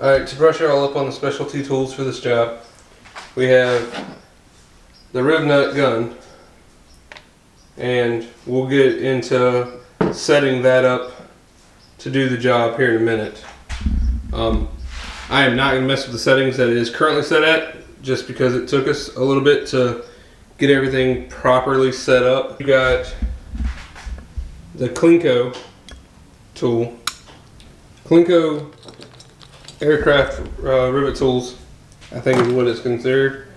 Alright, to brush you all up on the specialty tools for this job, we have the rib nut gun, and we'll get into setting that up to do the job here in a minute. I am not going to mess with the settings that it is currently set at, just because it took us a little bit to get everything properly set up. You got the Klinko tool. Klinko aircraft rivet tools, I think is what it's considered.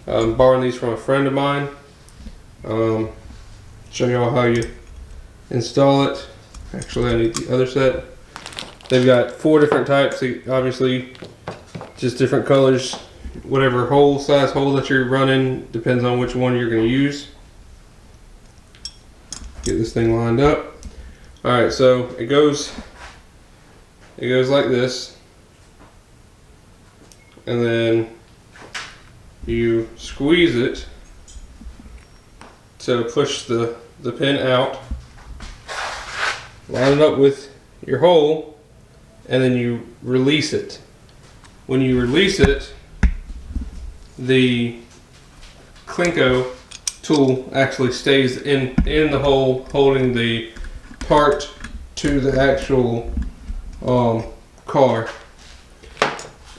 I'm borrowing these from a friend of mine. Show y'all how you install it. Actually, I need the other set. They've got 4 different types, obviously just different colors. Whatever size hole that you're running depends on which one you're going to use. Get this thing lined up. Alright, so it goes like this, and then you squeeze it to push the pin out, line it up with your hole, and then you release it. When you release it, the Klinko tool actually stays in the hole, holding the part to the actual car.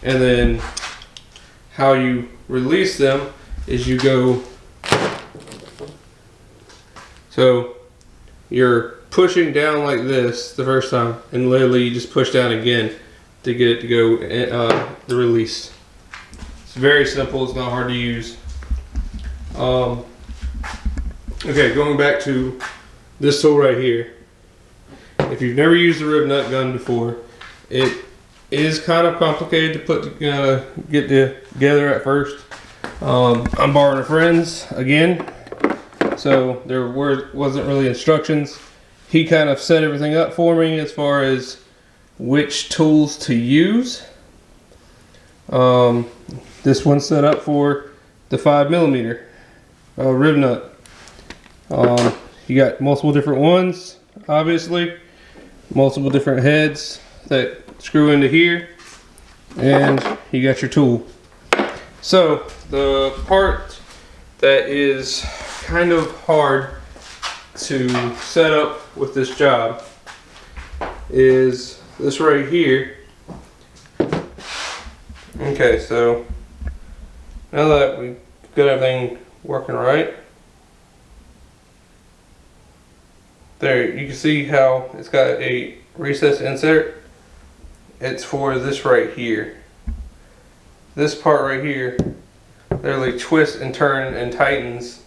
And then how you release them is you go, so you're pushing down like this the first time, and literally you just push down again to get it to go the release. It's very simple, it's not hard to use. Okay, going back to this tool right here. If you've never used a rib nut gun before, it is kind of complicated to get together at first. I'm borrowing a friend's again, so there wasn't really instructions. He kind of set everything up for me as far as which tools to use. This one's set up for the 5mm rib nut. You got multiple different ones, obviously, multiple different heads that screw into here, and you got your tool. So the part that is kind of hard to set up with this job is this right here. Okay, so now that we've got everything working right, there you can see how it's got a recessed insert. It's for this right here. This part right here literally twists and turns and tightens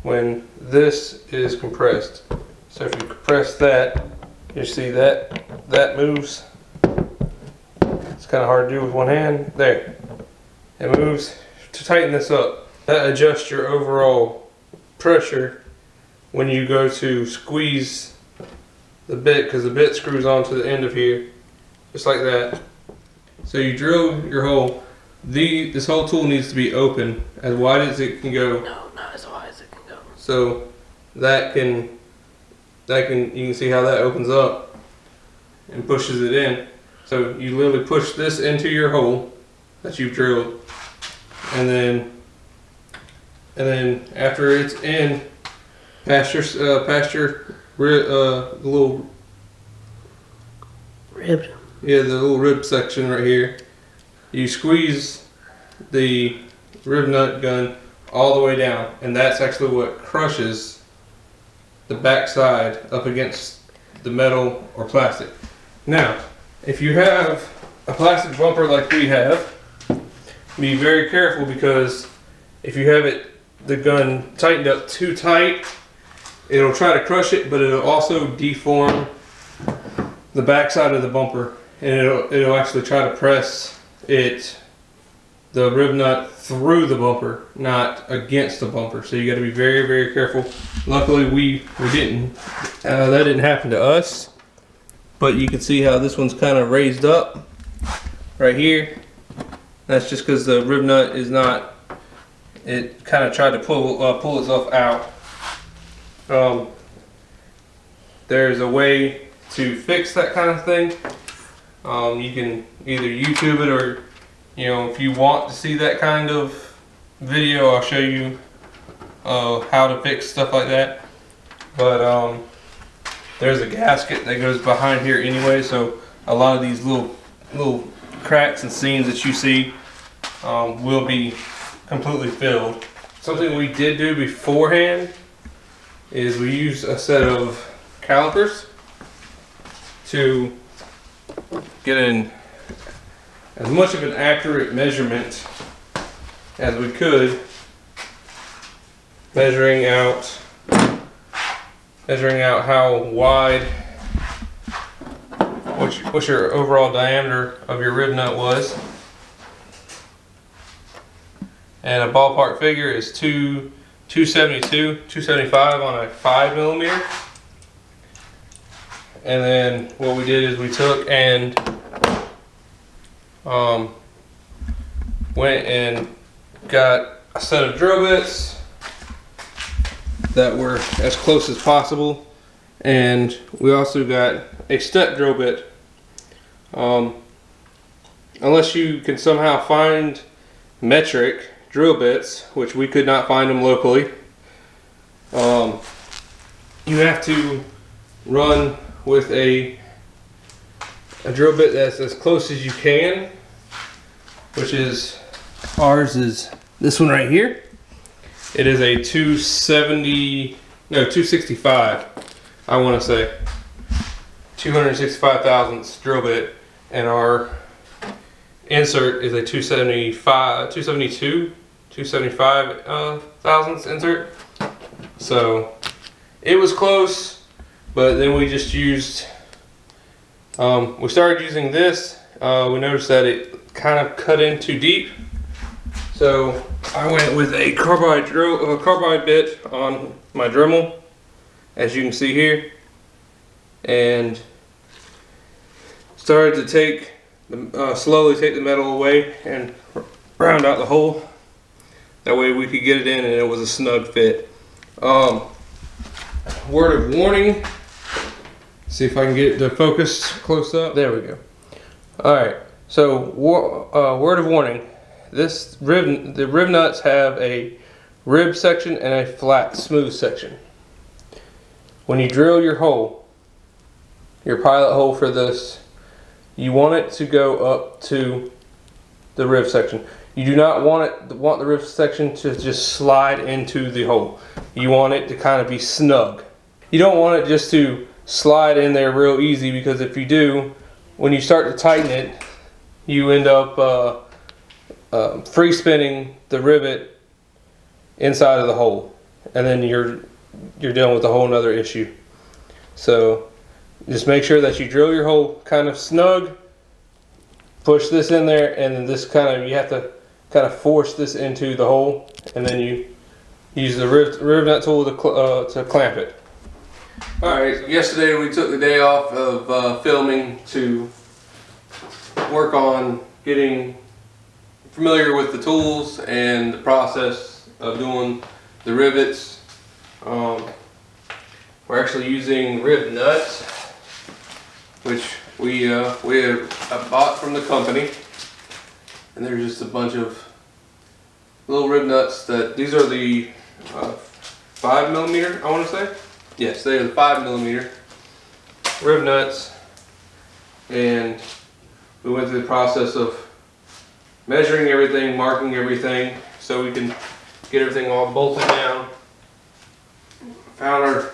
when this is compressed. So if you compress that, you see that moves. It's kind of hard to do with one hand. There, it moves to tighten this up. That adjusts your overall pressure when you go to squeeze the bit, because the bit screws onto the end of here, just like that. So you drill your hole. This whole tool needs to be open as wide as it can go. No, not as wide as it can go. So you can see how that opens up and pushes it in. So you literally push this into your hole that you've drilled, and then after it's in past your the little rib. Yeah, the little rib section right here, you squeeze the rib nut gun all the way down, and that's actually what crushes the back side up against the metal or plastic. Now, if you have a plastic bumper like we have, be very careful, because if you have the gun tightened up too tight, it'll try to crush it, but it'll also deform the back side of the bumper, and it'll actually try to press the rib nut through the bumper, not against the bumper. So you got to be very, very careful. Luckily we didn't. That didn't happen to us, but you can see how this one's kind of raised up right here. That's just because the rib nut is not. It kind of tried to pull itself out. There's a way to fix that kind of thing. You can either YouTube it, or if you want to see that kind of video, I'll show you how to fix stuff like that. But there's a gasket that goes behind here anyway, so a lot of these little cracks and seams that you see will be completely filled. Something we did do beforehand is we used a set of calipers to get in as much of an accurate measurement as we could, measuring out how wide, what your overall diameter of your rib nut was. And a ballpark figure is 272, 275 on a 5mm. And then what we did is we took and went and got a set of drill bits that were as close as possible, and we also got a step drill bit. Unless you can somehow find metric drill bits, which we could not find them locally, you have to run with a drill bit that's as close as you can, which is, ours is this one right here. It is a 265, I want to say 265 thousandths drill bit, and our insert is a 275 thousandths insert. So it was close, but then we just used, we started using this. We noticed that it kind of cut in too deep, so I went with a carbide bit on my Dremel, as you can see here, and started to slowly take the metal away and round out the hole. That way we could get it in and it was a snug fit. Word of warning. See if I can get it to focus close up. There we go. Alright, so word of warning. The rib nuts have a rib section and a flat, smooth section. When you drill your hole, your pilot hole for this, you want it to go up to the rib section. You do not want the rib section to just slide into the hole. You want it to kind of be snug. You don't want it just to slide in there real easy, because if you do, when you start to tighten it, you end up free spinning the rivet inside of the hole, and then you're dealing with a whole nother issue. So just make sure that you drill your hole kind of snug, push this in there, and then this you have to kind of force this into the hole, and then you use the rib nut tool to clamp it. Alright, yesterday we took the day off of filming to work on getting familiar with the tools and the process of doing the rivets. We're actually using rib nuts, which we bought from the company, and they're just a bunch of little rib nuts. These are the 5mm, I want to say. Yes, they are the 5mm rib nuts, and we went through the process of measuring everything, marking everything, so we can get everything all bolted down. Found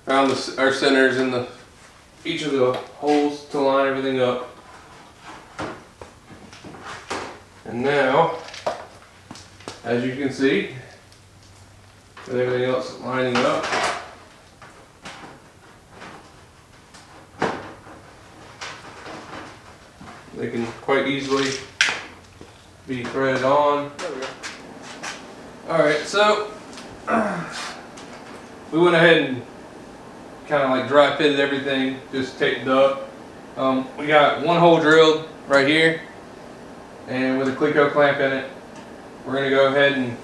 our centers in each of the holes to line everything up. And now, as you can see, with everything else lining up, they can quite easily be threaded on. There we go. Alright, so we went ahead and kind of like dry fitted everything, just taped up. We got one hole drilled right here, and with a Cleco clamp in it. We're going to go ahead and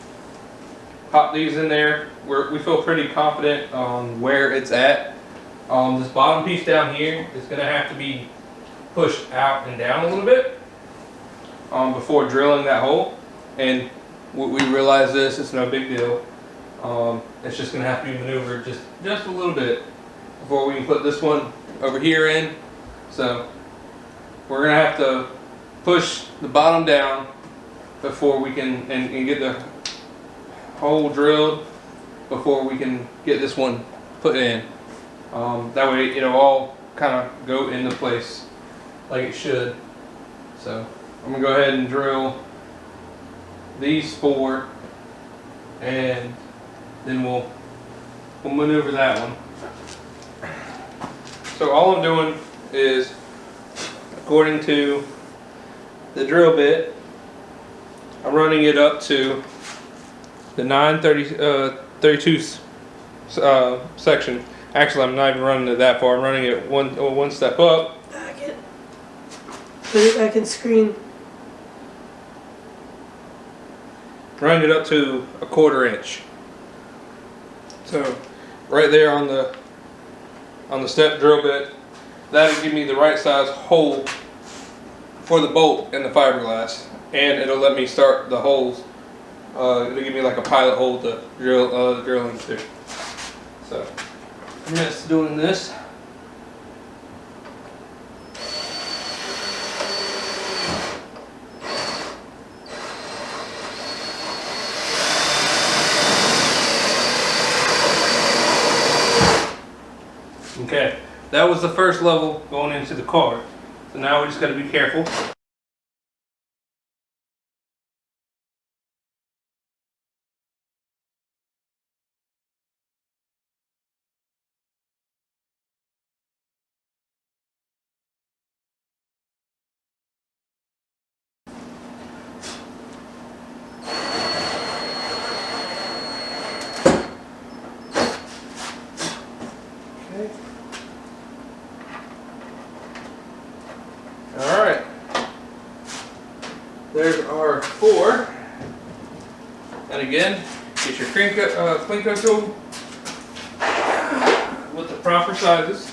pop these in there. We feel pretty confident on where it's at. This bottom piece down here is going to have to be push out and down a little bit before drilling that hole. And we realize this, it's no big deal. It's just gonna have to be maneuvered just a little bit before we can put this one over here in. So we're gonna have to push the bottom down before we can and get the hole drilled before we can get this one put in. That way it'll all kind of go into place like it should. So I'm gonna go ahead and drill these 4, and then we'll maneuver that one. So all I'm doing is, according to the drill bit, I'm running it up to the 932 section. Actually, I'm not even running it that far. I'm running it one step up. Back it. Put it back in screen. Running it up to a 1/4 inch. So right there on the step drill bit, that'll give me the right size hole for the bolt and the fiberglass, and it'll let me start the holes. It'll give me like a pilot hole to drill into. So I'm just doing this. Okay, that was the first level going into the car. So now we just got to be careful. Okay. All right. There's our 4. And again, get your Cleanco tool with the proper sizes.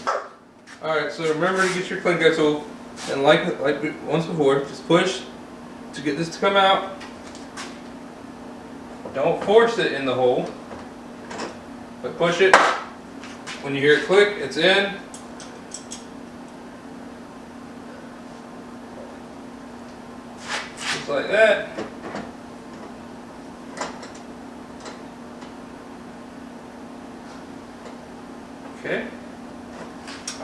All right. So remember to get your Cleanco tool, and like once before, just push to get this to come out. Don't force it in the hole, but push it. When you hear it click, it's in. Just like that. Okay.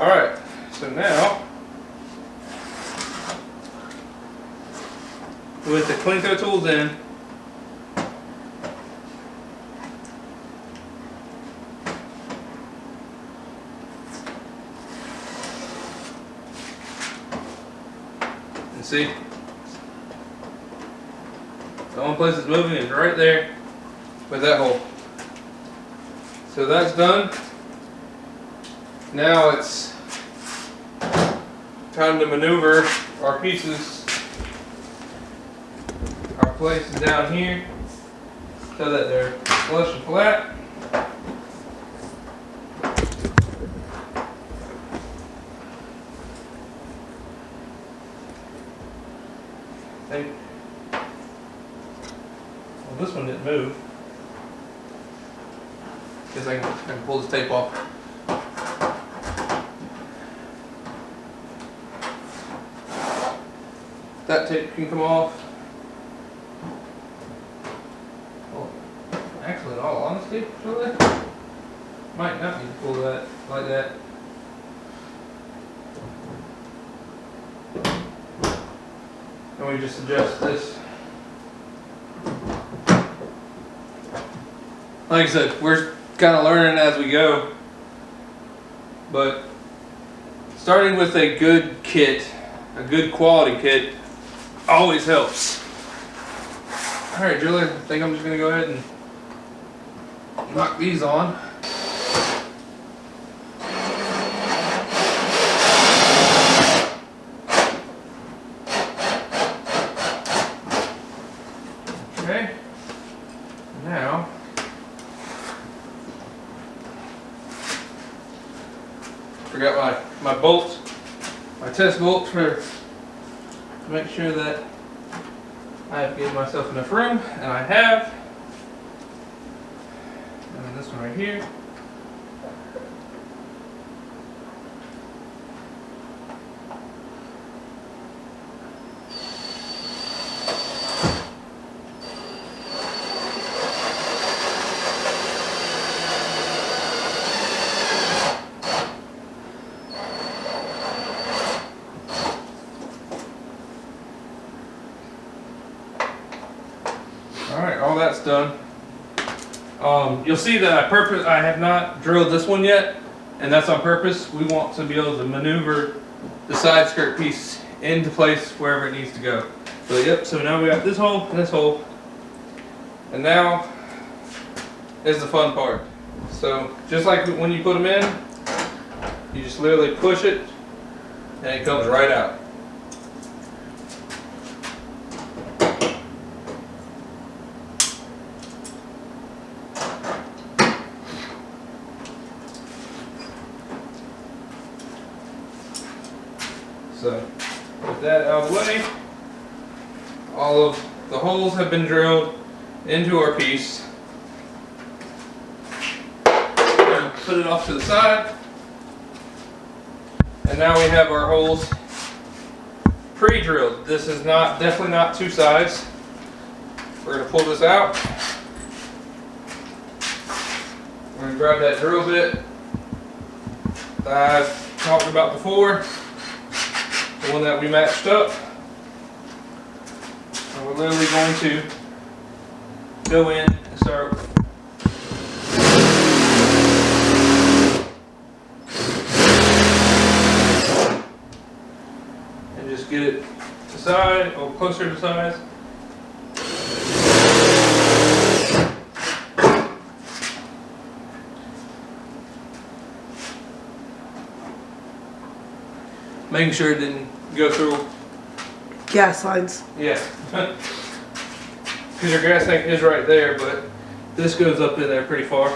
All right. So now, with the Cleanco tools in, see, the only place it's moving is right there with that hole. So that's done. Now it's time to maneuver our pieces. Our place is down here so that they're flush and flat. Well, this one didn't move. Guess I can pull this tape off. That tape can come off. Well, actually, in all honesty, really, might not need to pull that like that. And we just adjust this. Like I said, we're kind of learning as we go, but starting with a good kit, a good quality kit, always helps. All right, Julie, I think I'm just gonna go ahead and knock these on. Okay, now forgot my bolts, my test bolts to make sure that I have given myself enough room, and I have. And then this one right here. Alright, all that's done. You'll see that I have not drilled this one yet, and that's on purpose. We want to be able to maneuver the side skirt piece into place wherever it needs to go. So yep, so now we got this hole and this hole. And now is the fun part. So just like when you put them in, you just literally push it and it comes right out. So with that out of the way, all of the holes have been drilled into our piece. Put it off to the side, and now we have our holes pre-drilled. This is definitely not two sides. We're going to pull this out. We're going to grab that drill bit that I've talked about before, the one that we matched up, and we're literally going to go in and start and just get it to size or closer to size. Making sure it didn't go through Gas lines. Yeah. Because your gas tank is right there, but this goes up in there pretty far.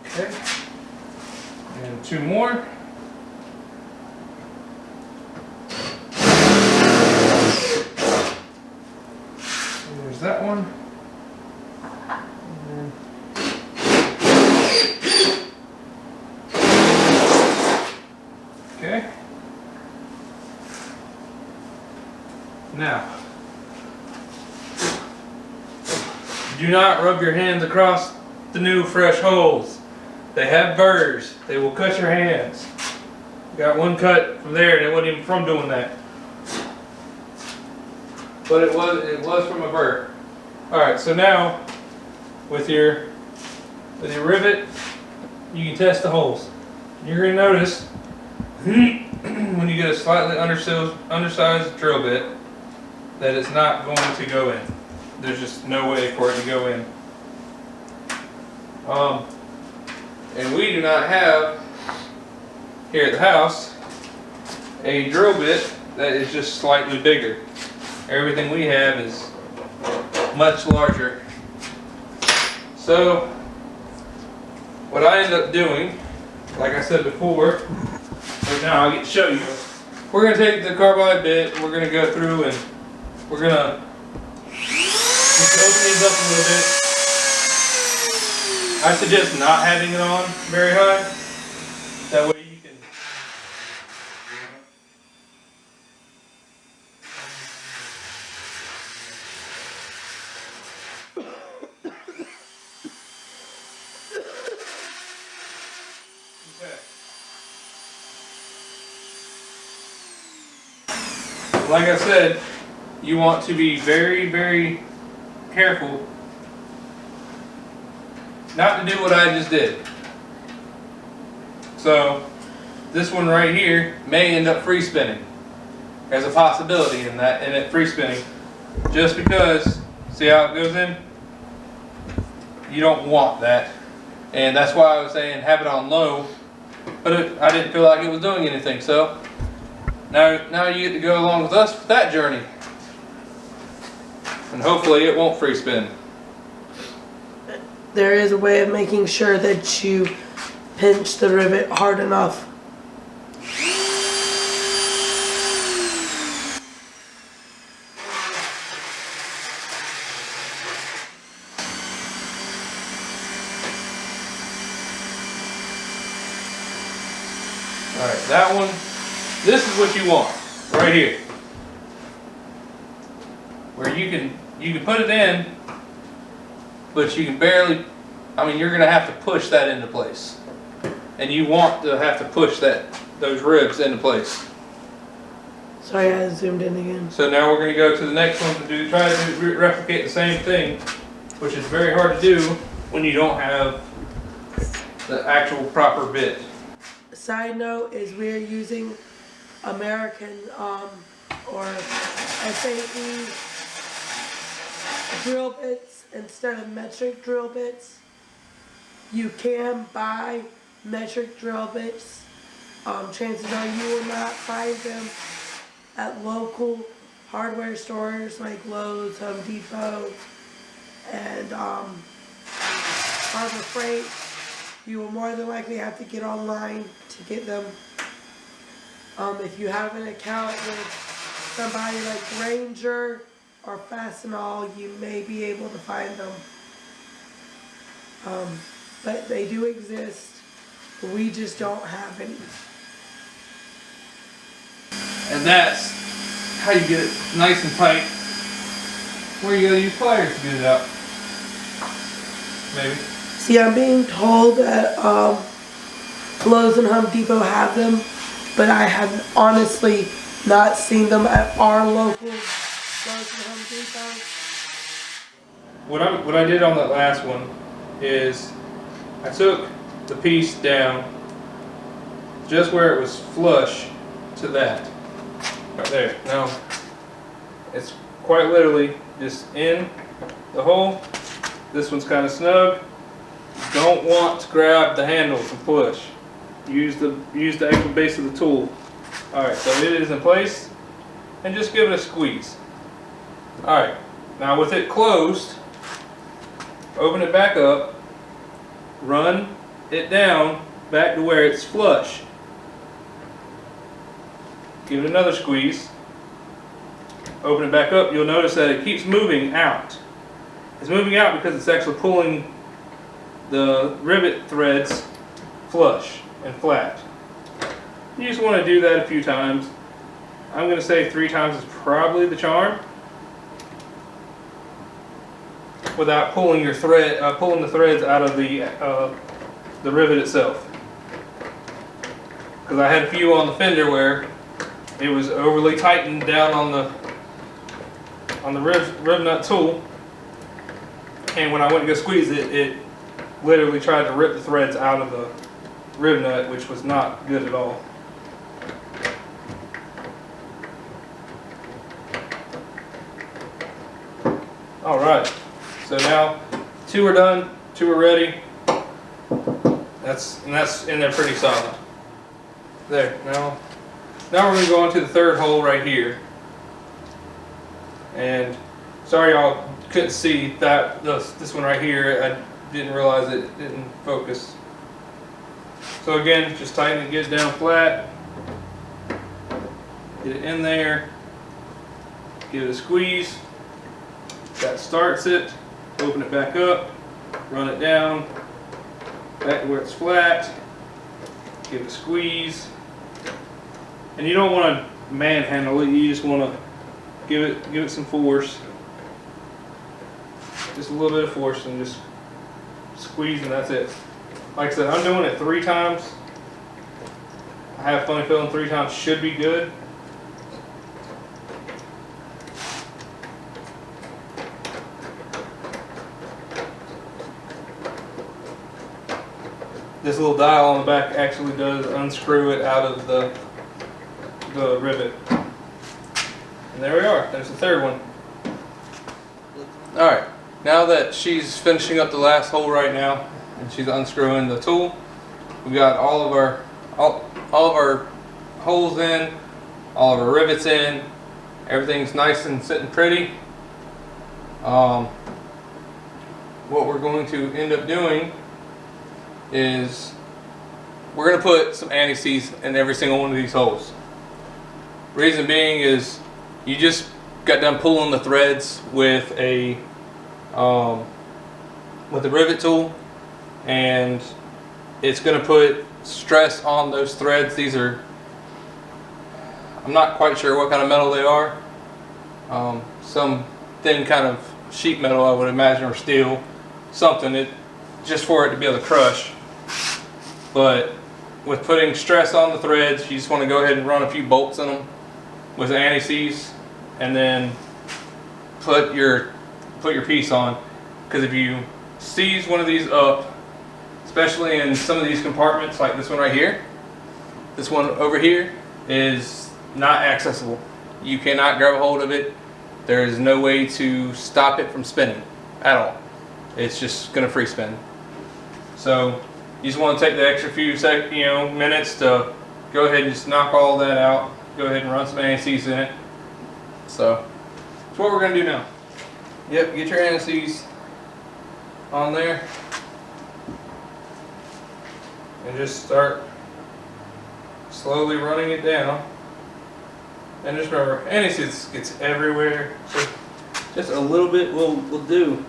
Okay. And two more. There's that one. Okay. Now, do not rub your hands across the new fresh holes. They have burrs. They will cut your hands. Got one cut from there, and it wasn't even from doing that. But it was from a burr. All right, so now with your rivet, you can test the holes. You're gonna notice when you get a slightly undersized drill bit that it's not going to go in. There's just no way for it to go in. And we do not have here at the house a drill bit that is just slightly bigger. Everything we have is much larger. So what I end up doing, like I said before, but now I get to show you. We're going to take the carbide bit, we're going to go through and we're going to just open these up a little bit. I suggest not having it on very high. That way you can like I said, you want to be very, very careful not to do what I just did. So this one right here may end up free spinning. There's a possibility in it free spinning, just because, see how it goes in? You don't want that. And that's why I was saying have it on low but I didn't feel like it was doing anything. So now you get to go along with us with that journey, and hopefully it won't free spin. There is a way of making sure that you pinch the rivet hard enough. Alright, that one, this is what you want, right here. Where you can put it in, but you can barely, you're gonna have to push that into place. And you want to have to push those ribs into place. Sorry, I zoomed in again. So now we're gonna go to the next one to try to replicate the same thing, which is very hard to do when you don't have the actual proper bit. Side note is we're using American or FAE drill bits instead of metric drill bits. You can buy metric drill bits. Chances are you will not find them at local hardware stores like Lowe's, Home Depot, and Harbor Freight. You will more than likely have to get online to get them. If you have an account with somebody like Ranger or Fastenal, you may be able to find them. But they do exist. We just don't have any. And that's how you get it nice and tight. Where you gotta use pliers to get it out. Maybe. See, I'm being told that Lowe's and Home Depot have them, but I have honestly not seen them at our local Lowe's and Home Depot. What I did on that last one is I took the piece down just where it was flush to that. Right there. Now, it's quite literally just in the hole. This one's kind of snug. You don't want to grab the handles and push. Use the actual base of the tool. Alright, so it is in place. And just give it a squeeze. Alright, now with it closed, open it back up, run it down back to where it's flush. Give it another squeeze. Open it back up. You'll notice that it keeps moving out. It's moving out because it's actually pulling the rivet threads flush and flat. You just want to do that a few times. I'm going to say 3 times is probably the charm, without pulling your pulling the threads out of the rivet itself. Because I had a few on the fender where it was overly tightened down on the rib nut tool, and when I went to go squeeze it, it literally tried to rip the threads out of the rib nut, which was not good at all. All right, so now 2 are done, 2 are ready. That's in there pretty solid. There, now we're going to go on to the 3rd hole right here. And sorry y'all couldn't see that this one right here. I didn't realize it didn't focus. So again, just tighten it, get it down flat. Get it in there. Give it a squeeze. That starts it. Open it back up. Run it down. Back to where it's flat. Give it a squeeze. And you don't want to manhandle it. You just want to give it some force. Just a little bit of force and just squeeze, and that's it. Like I said, I'm doing it 3 times. I have a funny feeling 3 times should be good. This little dial on the back actually does unscrew it out of the rivet. And there we are. There's the 3rd one. Alright, now that she's finishing up the last hole right now, and she's unscrewing the tool, we got all of our all of our holes in, all of our rivets in, everything's nice and sitting pretty. What we're going to end up doing is we're going to put some anti-seize in every single one of these holes. Reason being is you just got done pulling the threads with a rivet tool, and it's going to put stress on those threads. These are, I'm not quite sure what kind of metal they are. Some thin kind of sheet metal, I would imagine, or steel, something just for it to be able to crush. But with putting stress on the threads, you just want to go ahead and run a few bolts in them with anti-seize, and then put your piece on. Because if you seize one of these up, especially in some of these compartments, like this one right here, this one over here is not accessible. You cannot grab a hold of it. There is no way to stop it from spinning at all. It's just going to free spin. So you just want to take the extra few minutes to go ahead and just knock all that out. Go ahead and run some anti-seize in it. So that's what we're going to do now. Yep, get your anti-seize on there and just start slowly running it down. And just remember, anti-seize gets everywhere, so just a little bit will do.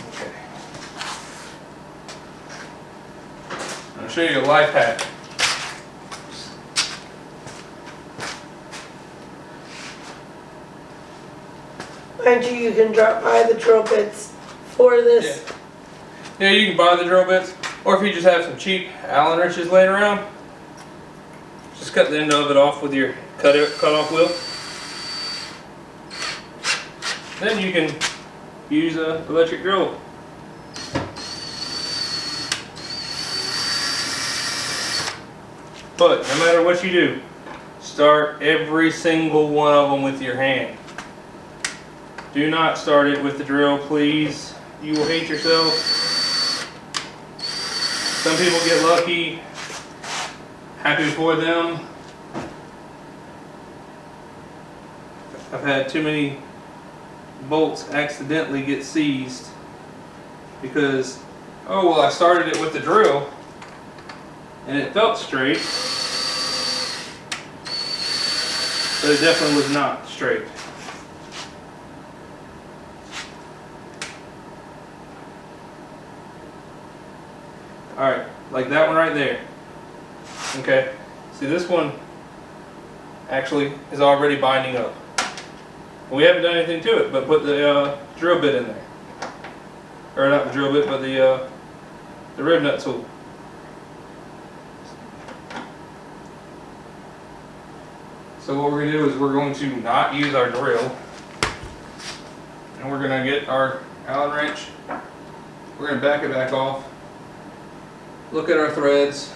Okay. I'll show you a life hack. Mind you, you can drop by the drill bits for this. Yeah, you can buy the drill bits, or if you just have some cheap Allen wrenches laying around, just cut the end of it off with your cut-off wheel. Then you can use an electric drill. But no matter what you do, start every single one of them with your hand. Do not start it with the drill, please. You will hate yourself. Some people get lucky. Happy for them. I've had too many bolts accidentally get seized because, oh well, I started it with the drill and it felt straight, but it definitely was not straight. Alright, like that one right there. Okay, see this one actually is already binding up. We haven't done anything to it but put the drill bit in there. Or not the drill bit, but the rib nut tool. So what we're going to do is we're going to not use our drill. And we're going to get our Allen wrench. We're going to back it back off. Look at our threads.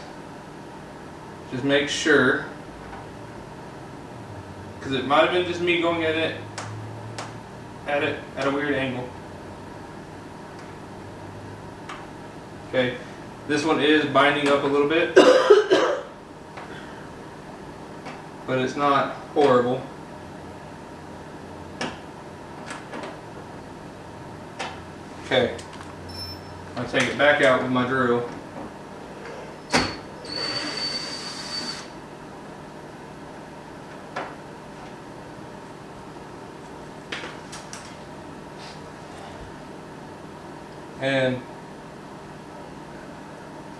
Just make sure, because it might have been just me going at it at a weird angle. Okay, this one is binding up a little bit, but it's not horrible. Okay, I'll take it back out with my drill. And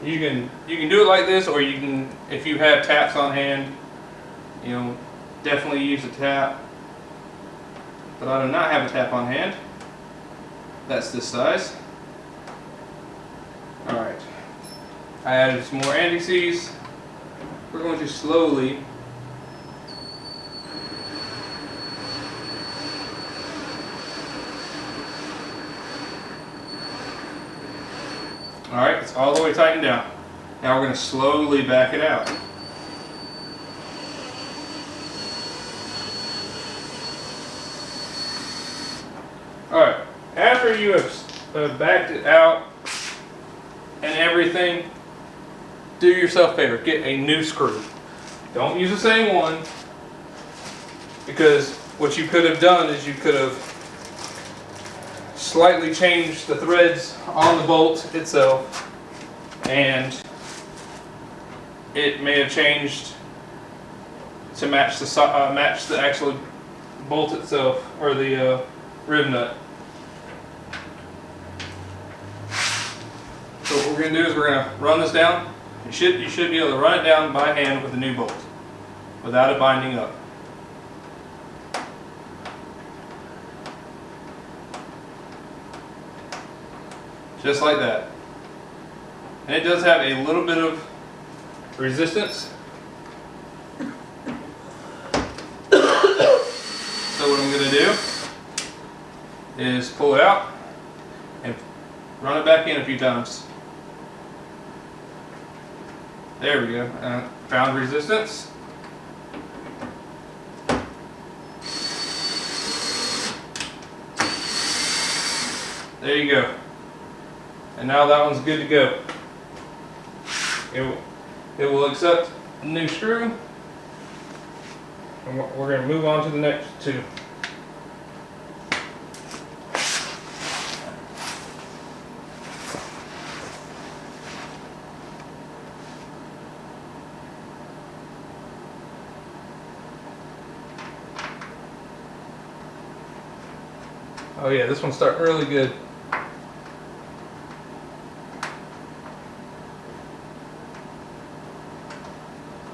you can do it like this, or you can, if you have taps on hand, definitely use a tap. But I do not have a tap on hand. That's this size. Alright. I added some more anti-seize. We're going to slowly Alright, it's all the way tightened down. Now we're going to slowly back it out. after you have backed it out and everything, do yourself a favor, get a new screw. Don't use the same one, because what you could have done is you could have slightly changed the threads on the bolt itself, and it may have changed to match the actual bolt itself, or the rib nut. So what we're going to do is we're going to run this down. You should be able to run it down by hand with a new bolt without it binding up. Just like that. And it does have a little bit of resistance. So what I'm going to do is pull it out and run it back in a few times. There we go. Found resistance. There you go. And now that one's good to go. It will accept a new screw. And we're going to move on to the next two. Oh yeah, this one's starting really good.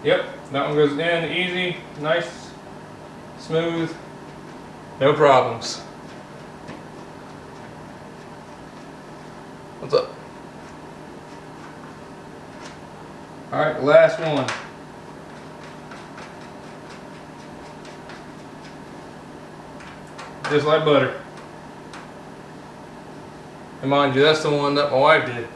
Yep, that one goes in easy, nice, smooth, no problems. What's up? Alright, last one. Just like butter. And mind you, that's the one that my wife did.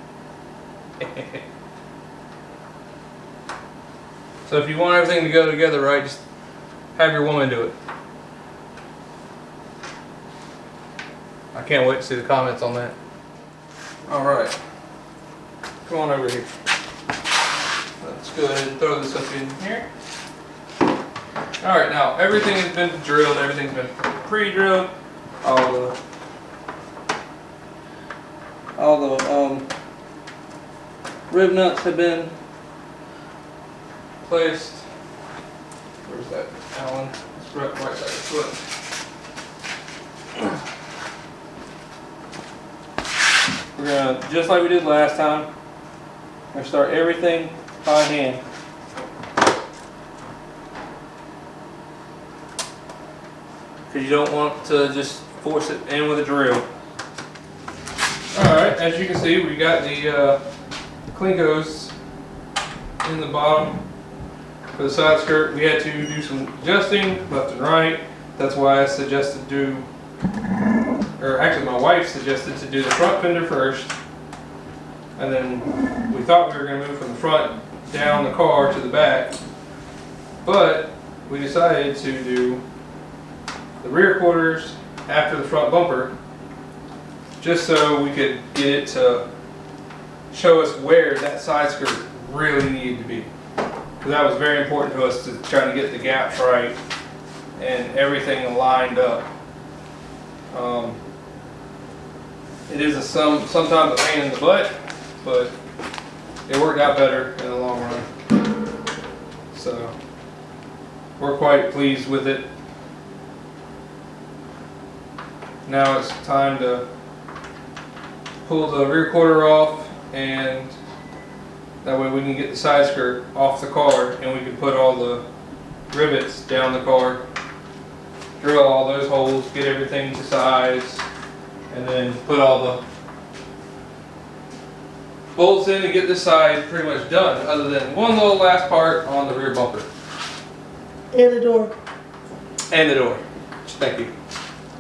So if you want everything to go together right, just have your woman do it. I can't wait to see the comments on that. Alright. Come on over here. Let's go ahead and throw this up in here. Alright, now everything has been drilled, everything's been pre-drilled. All the rib nuts have been placed. Where's that Allen? It's right by the foot. We're gonna, just like we did last time, we're gonna start everything by hand. Because you don't want to just force it in with a drill. Alright, as you can see, we got the Klinkos in the bottom for the side skirt. We had to do some adjusting left and right. That's why I suggested or actually my wife suggested to do the front fender first. And then we thought we were going to move from the front down the car to the back. But we decided to do the rear quarters after the front bumper, just so we could get it to show us where that side skirt really needed to be. Because that was very important to us, to try to get the gaps right and everything lined up. It is sometimes a pain in the butt, but it worked out better in the long run. So we're quite pleased with it. Now it's time to pull the rear quarter off, and that way we can get the side skirt off the car and we can put all the rivets down the car, drill all those holes, get everything to size, and then put all the bolts in and get this side pretty much done, other than one little last part on the rear bumper. And the door. And the door. Thank you.